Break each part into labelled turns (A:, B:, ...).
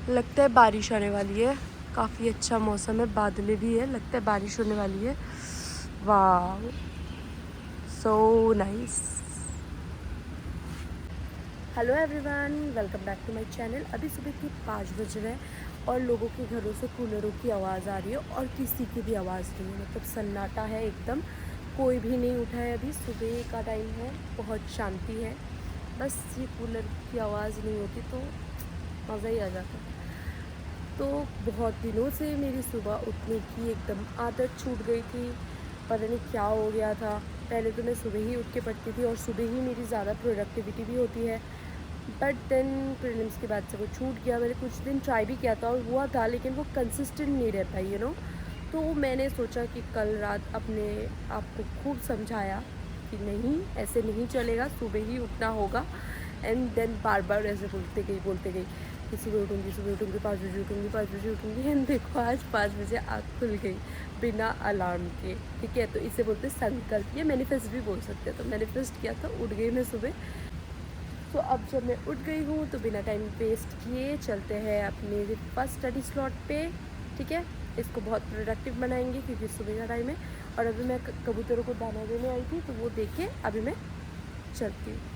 A: लगता है बारिश आने वाली है। काफ़ी अच्छा मौसम है, बादलें भी है, लगता है बारिश होने वाली है। वाह, so nice. Hello everyone, welcome back to my channel. अभी सुबह के 5 बज रहे हैं और लोगों के घरों से कूलरों की आवाज़ आ रही है और किसी की भी आवाज़ नहीं है। मतलब सन्नाटा है एकदम, कोई भी नहीं उठा है। अभी सुबह का टाइम है, बहुत शांति है। बस ये कूलर की आवाज़ नहीं होती तो मज़ा ही आ जाता। तो बहुत दिनों से मेरी सुबह उठने की एकदम आदत छूट गई थी, पता नहीं क्या हो गया था। पहले तो मैं सुबह ही उठ के पढ़ती थी और सुबह ही मेरी ज़्यादा प्रोडक्टिविटी भी होती है, बट देन प्रीलिम्स के बाद से वो छूट गया। मैंने कुछ दिन ट्राई भी किया था और हुआ था, लेकिन वो कंसिस्टेंट नहीं रहता, यू नो। तो मैंने सोचा कि कल रात अपने आप को खूब समझाया कि नहीं, ऐसे नहीं चलेगा, सुबह ही उठना होगा। एंड देन बार बार ऐसे बोलते गई कि सुबह उठूँगी 5 बजे उठूँगी 5 बजे उठूँगी। एंड देखो आज 5 बजे आँख खुल गई बिना अलार्म के, ठीक है। तो इसे बोलते संकल्प, या मैनिफेस्ट भी बोल सकते हैं। तो मैनिफेस्ट किया था, उठ गई मैं सुबह। तो अब जब मैं उठ गई हूँ तो बिना टाइम वेस्ट किए चलते हैं अपने फर्स्ट स्टडी स्लॉट पे, ठीक है। इसको बहुत प्रोडक्टिव बनाएंगे क्योंकि सुबह का टाइम है। और अभी मैं कबूतरों को दाना देने आई थी, तो वो देख के अभी मैं चलती हूँ।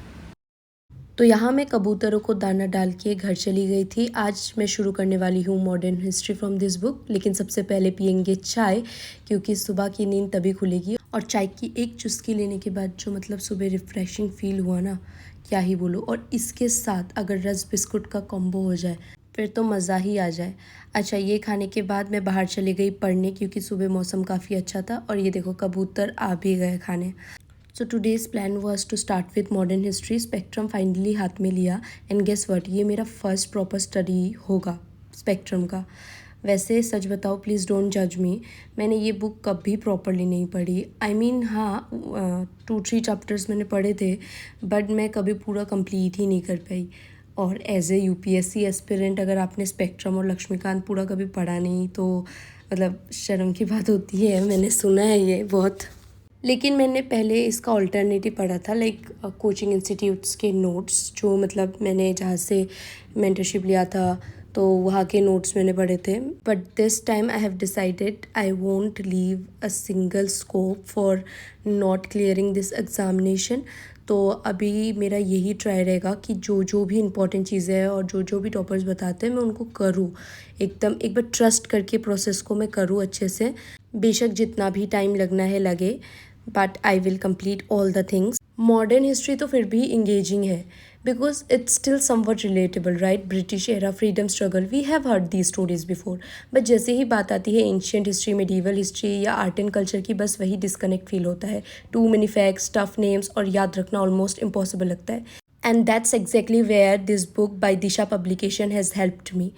A: तो यहाँ मैं कबूतरों को दाना डाल के घर चली गई थी। आज मैं शुरू करने वाली हूँ modern history from this book, लेकिन सबसे पहले पियेंगे चाय, क्योंकि सुबह की नींद तभी खुलेगी। और चाय की एक चुस्की लेने के बाद जो मतलब सुबह रिफ्रेशिंग फील हुआ ना, क्या ही बोलो। और इसके साथ अगर रस बिस्कुट का कॉम्बो हो जाए फिर तो मज़ा ही आ जाए। अच्छा, ये खाने के बाद मैं बाहर चली गई पढ़ने, क्योंकि सुबह मौसम काफ़ी अच्छा था। और ये देखो कबूतर आ भी गए खाने। So today's plan was to start with modern history. Spectrum finally हाथ में लिया एंड गेस व्हाट, ये मेरा फर्स्ट प्रॉपर स्टडी होगा स्पेक्ट्रम का। वैसे सच बताओ, प्लीज़ डोंट जज मी, मैंने ये बुक कभी प्रॉपरली नहीं पढ़ी। आई मीन हाँ, 2-3 चैप्टर्स मैंने पढ़े थे, बट मैं कभी पूरा कंप्लीट ही नहीं कर पाई। और एज ए यूपीएससी एस्पिरेंट अगर आपने स्पेक्ट्रम और लक्ष्मीकांत पूरा कभी पढ़ा नहीं तो मतलब शर्म की बात होती है। मैंने सुना है ये बहुत, लेकिन मैंने पहले इसका ऑल्टरनेटिव पढ़ा था, लाइक कोचिंग इंस्टीट्यूट्स के नोट्स, जो मतलब मैंने जहाँ से मेंटरशिप लिया था तो वहाँ के नोट्स मैंने पढ़े थे। But this time I have decided I won't leave a single scope for not clearing this examination. तो अभी मेरा यही ट्राई रहेगा कि जो जो भी इम्पोर्टेंट चीज़ें हैं और जो जो भी टॉपर्स बताते हैं मैं उनको करूँ, एकदम एक बार ट्रस्ट करके प्रोसेस को मैं करूँ अच्छे से। बेशक जितना भी टाइम लगना है लगे, but I will complete all the things. Modern history तो फिर भी इंगेजिंग है, because it's still somewhat relatable, right. British era, freedom struggle, we have heard the stories before. But जैसे ही बात आती है एंशियंट हिस्ट्री, मेडिवल हिस्ट्री या आर्ट एंड कल्चर की, बस वही डिस्कनेक्ट फील होता है। Too many facts, tough names और याद रखना ऑलमोस्ट इम्पॉसिबल लगता है। And that's exactly where this book by Disha publication has helped me.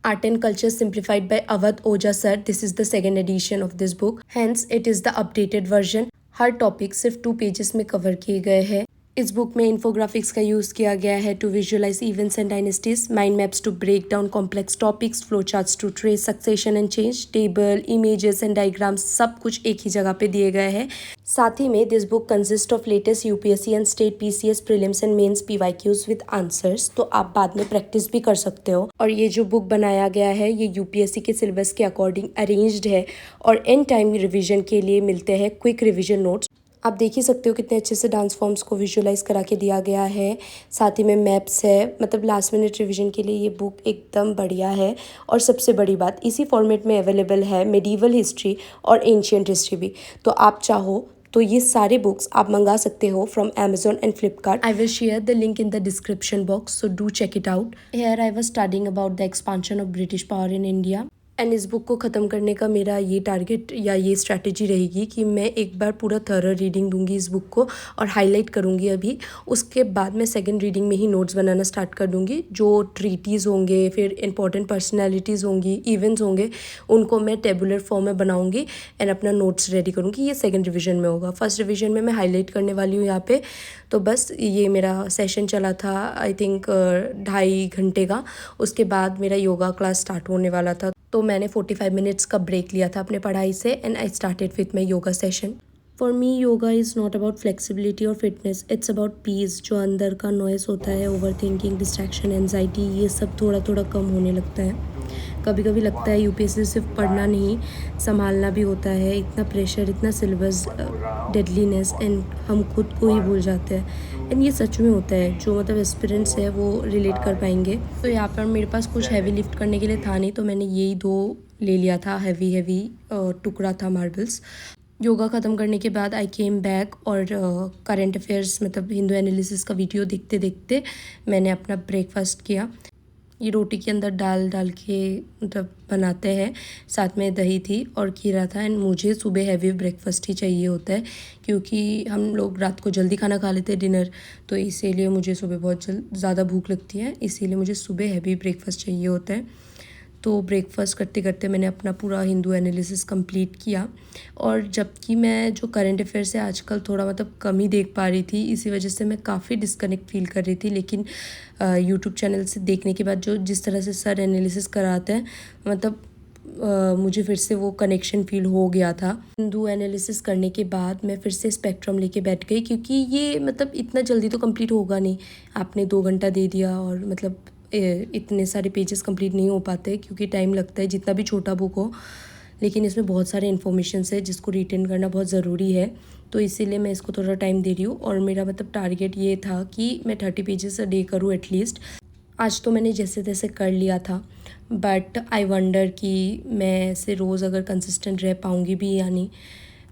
A: Art and Culture Simplified by Awadh Oja Sir. This is the second edition of this book. Hence, it is the updated version. Her topic सिर्फ 2 pages में cover किए गए हैं। इस book में infographics का use किया गया है to visualise events and dynasties, mind maps to break down complex topics, flow charts to trace succession and change, table, images and diagrams, सब कुछ एक ही जगह पे दिए गए हैं। साथ ही में this book consist of latest UPSC and state PCS prelims and mains PYQs with answers, तो आप बाद में प्रैक्टिस भी कर सकते हो। और ये जो बुक बनाया गया है ये यूपीएससी के सिलेबस के अकॉर्डिंग अरेंज्ड है और एंड टाइम रिविजन के लिए मिलते हैं क्विक रिविजन नोट्स। आप देख ही सकते हो कितने अच्छे से डांस फॉर्म्स को विजुअलाइज करा के दिया गया है। साथ ही में मैप्स है, मतलब लास्ट मिनट रिवीजन के लिए ये बुक एकदम बढ़िया है। और सबसे बड़ी बात, इसी फॉर्मेट में अवेलेबल है मेडिवल हिस्ट्री और एंशियंट हिस्ट्री भी। तो आप चाहो तो ये सारे बुक्स आप मंगा सकते हो from Amazon and Flipkart. I will share the link in the description box, so do check it out. Here I was studying about the expansion of British power in India. And इस book को ख़त्म करने का मेरा ये target या ये strategy रहेगी कि मैं एक बार पूरा थॉरो रीडिंग दूंगी इस बुक को और हाईलाइट करूंगी अभी। उसके बाद मैं सेकंड रीडिंग में ही नोट्स बनाना स्टार्ट कर दूंगी। जो ट्रीटीज़ होंगे, फिर इंपॉर्टेंट पर्सनैलिटीज़ होंगी, इवेंट्स होंगे, उनको मैं टेबुलर फॉर्म में बनाऊंगी एंड अपना नोट्स रेडी करूँगी। ये सेकेंड रिविजन में होगा। फर्स्ट रिविजन में मैं हाईलाइट करने वाली हूँ यहाँ पे। तो बस ये मेरा सेशन चला था आई थिंक 2.5 घंटे का। उसके बाद मेरा योगा क्लास स्टार्ट होने वाला था, तो मैंने 45 मिनट्स का ब्रेक लिया था अपने पढ़ाई से and I started with my yoga session. For me yoga is not about flexibility और फिटनेस, इट्स अबाउट पीस। जो अंदर का नॉइस होता है, ओवर थिंकिंग, डिस्ट्रैक्शन, एनजाइटी, ये सब थोड़ा थोड़ा कम होने लगता है। कभी कभी लगता है यूपीएससी सिर्फ पढ़ना नहीं, संभालना भी होता है। इतना प्रेशर, इतना सिलेबस, डेडलीनेस, एंड हम खुद को ही भूल जाते हैं। एंड ये सच में होता है, जो मतलब एक्सपीरियंस है वो रिलेट कर पाएंगे। तो यहाँ पर मेरे पास कुछ हैवी लिफ्ट करने के लिए था नहीं, तो मैंने यही 2 ले लिया था। हैवी हैवी टुकड़ा था मार्बल्स। योगा ख़त्म करने के बाद आई केम बैक और करंट अफेयर्स मतलब हिंदू एनालिसिस का वीडियो देखते देखते मैंने अपना ब्रेकफास्ट किया। ये रोटी के अंदर डाल डाल के मतलब बनाते हैं, साथ में दही थी और खीरा था। एंड मुझे सुबह हैवी ब्रेकफास्ट ही चाहिए होता है, क्योंकि हम लोग रात को जल्दी खाना खा लेते हैं डिनर, तो इसीलिए मुझे सुबह बहुत ज़्यादा भूख लगती है, इसीलिए मुझे सुबह हैवी ब्रेकफास्ट चाहिए होता है। तो ब्रेकफास्ट करते करते मैंने अपना पूरा हिंदू एनालिसिस कंप्लीट किया। और जबकि मैं जो करंट अफेयर्स है आजकल थोड़ा मतलब कम ही देख पा रही थी, इसी वजह से मैं काफ़ी डिस्कनेक्ट फील कर रही थी। लेकिन यूट्यूब चैनल से देखने के बाद जो जिस तरह से सर एनालिसिस कराते हैं, मतलब मुझे फिर से वो कनेक्शन फील हो गया था। हिंदू एनालिसिस करने के बाद मैं फिर से स्पेक्ट्रम लेके बैठ गई, क्योंकि ये मतलब इतना जल्दी तो कंप्लीट होगा नहीं। आपने 2 घंटा दे दिया और मतलब इतने सारे पेजेस कंप्लीट नहीं हो पाते, क्योंकि टाइम लगता है जितना भी छोटा बुक हो। लेकिन इसमें बहुत सारे इन्फॉर्मेशंस है जिसको रिटेन करना बहुत ज़रूरी है, तो इसीलिए मैं इसको थोड़ा टाइम दे रही हूँ। और मेरा मतलब टारगेट ये था कि मैं 30 पेजेस अ डे करूँ एटलीस्ट। आज तो मैंने जैसे तैसे कर लिया था, बट आई वंडर कि मैं ऐसे रोज़ अगर कंसिस्टेंट रह पाऊँगी भी या नहीं।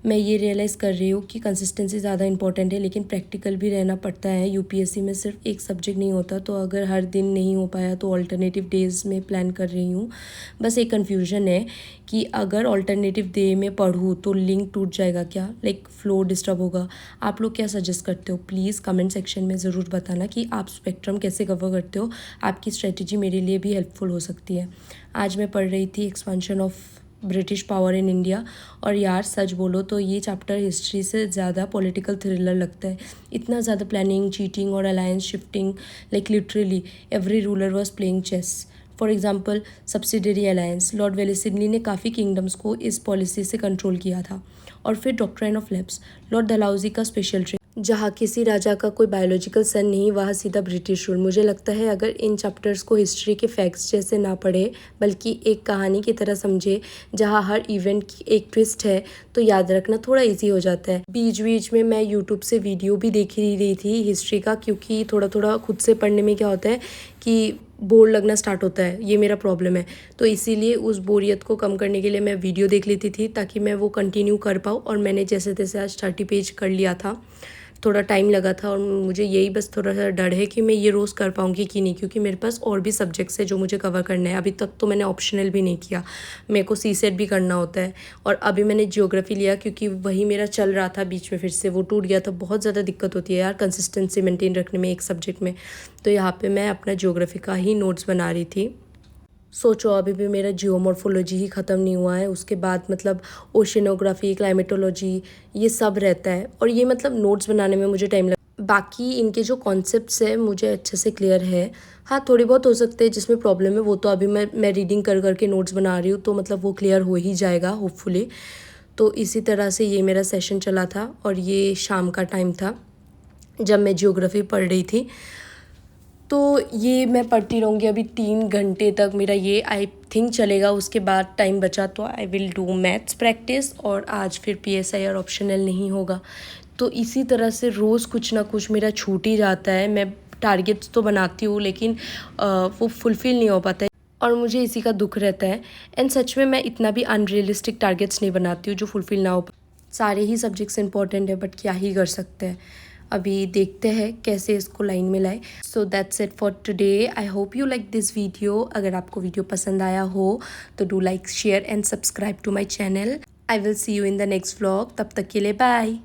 A: मैं ये रियलाइज़ कर रही हूँ कि कंसिस्टेंसी ज़्यादा इंपॉर्टेंट है, लेकिन प्रैक्टिकल भी रहना पड़ता है। यूपीएससी में सिर्फ एक सब्जेक्ट नहीं होता, तो अगर हर दिन नहीं हो पाया तो ऑल्टरनेटिव डेज़ में प्लान कर रही हूँ। बस एक कन्फ्यूजन है कि अगर ऑल्टरनेटिव डे में पढ़ूँ तो लिंक टूट जाएगा क्या, लाइक फ्लो डिस्टर्ब होगा। आप लोग क्या सजेस्ट करते हो? प्लीज़ कमेंट सेक्शन में ज़रूर बताना कि आप स्पेक्ट्रम कैसे कवर करते हो। आपकी स्ट्रेटजी मेरे लिए भी हेल्पफुल हो सकती है। आज मैं पढ़ रही थी expansion of British power in India, और यार सच बोलो तो ये चैप्टर हिस्ट्री से ज़्यादा पॉलिटिकल थ्रिलर लगता है। इतना ज़्यादा प्लानिंग, चीटिंग और alliance shifting, like literally every ruler was playing chess. For example subsidiary alliance, lord Wellesley ने काफ़ी किंगडम्स को इस पॉलिसी से कंट्रोल किया था। और फिर doctrine of lapse, Lord Dalhousie का स्पेशल ट्रेन, जहाँ किसी राजा का कोई बायोलॉजिकल सन नहीं, वहाँ सीधा ब्रिटिश रूल। मुझे लगता है अगर इन चैप्टर्स को हिस्ट्री के फैक्ट्स जैसे ना पढ़े, बल्कि एक कहानी की तरह समझे जहाँ हर इवेंट की एक ट्विस्ट है, तो याद रखना थोड़ा इजी हो जाता है। बीच बीच में मैं यूट्यूब से वीडियो भी देख ही रही थी हिस्ट्री का, क्योंकि थोड़ा थोड़ा खुद से पढ़ने में क्या होता है कि बोर लगना स्टार्ट होता है, ये मेरा प्रॉब्लम है। तो इसीलिए उस बोरियत को कम करने के लिए मैं वीडियो देख लेती थी, ताकि मैं वो कंटिन्यू कर पाऊँ। और मैंने जैसे तैसे आज 30 पेज कर लिया था। थोड़ा टाइम लगा था, और मुझे यही बस थोड़ा सा डर है कि मैं ये रोज़ कर पाऊँगी कि नहीं, क्योंकि मेरे पास और भी सब्जेक्ट्स है जो मुझे कवर करना है। अभी तक तो मैंने ऑप्शनल भी नहीं किया, मेरे को सीसेट भी करना होता है। और अभी मैंने ज्योग्राफी लिया, क्योंकि वही मेरा चल रहा था, बीच में फिर से वो टूट गया था। बहुत ज़्यादा दिक्कत होती है यार कंसिस्टेंसी मेंटेन रखने में एक सब्जेक्ट में। तो यहाँ पर मैं अपना ज्योग्राफी का ही नोट्स बना रही थी। सोचो अभी भी मेरा जियोमॉर्फोलॉजी ही ख़त्म नहीं हुआ है, उसके बाद मतलब ओशिनोग्राफी, क्लाइमेटोलॉजी, ये सब रहता है। और ये मतलब नोट्स बनाने में मुझे टाइम लग, बाकी इनके जो कॉन्सेप्ट्स है मुझे अच्छे से क्लियर है। हाँ थोड़ी बहुत हो सकते हैं जिसमें प्रॉब्लम है, वो तो अभी मैं रीडिंग कर करके नोट्स बना रही हूँ, तो मतलब वो क्लियर हो ही जाएगा होपफुली। तो इसी तरह से ये मेरा सेशन चला था, और ये शाम का टाइम था जब मैं जियोग्राफी पढ़ रही थी। तो ये मैं पढ़ती रहूँगी अभी 3 घंटे तक, मेरा ये आई थिंक चलेगा। उसके बाद टाइम बचा तो I will do maths practice, और आज फिर पीएसआई और ऑप्शनल नहीं होगा। तो इसी तरह से रोज़ कुछ ना कुछ मेरा छूट ही जाता है। मैं टारगेट्स तो बनाती हूँ, लेकिन वो फुलफ़िल नहीं हो पाता है, और मुझे इसी का दुख रहता है। एंड सच में मैं इतना भी अनरियलिस्टिक टारगेट्स नहीं बनाती हूँ जो फुलफ़िल ना हो पाए। सारे ही सब्जेक्ट्स इंपॉर्टेंट है, बट क्या ही कर सकते हैं। अभी देखते हैं कैसे इसको लाइन में लाए। So that's it for today. I hope you like this video. अगर आपको वीडियो पसंद आया हो तो do like, share and subscribe to my channel. I will see you in the next vlog. तब तक के लिए बाय।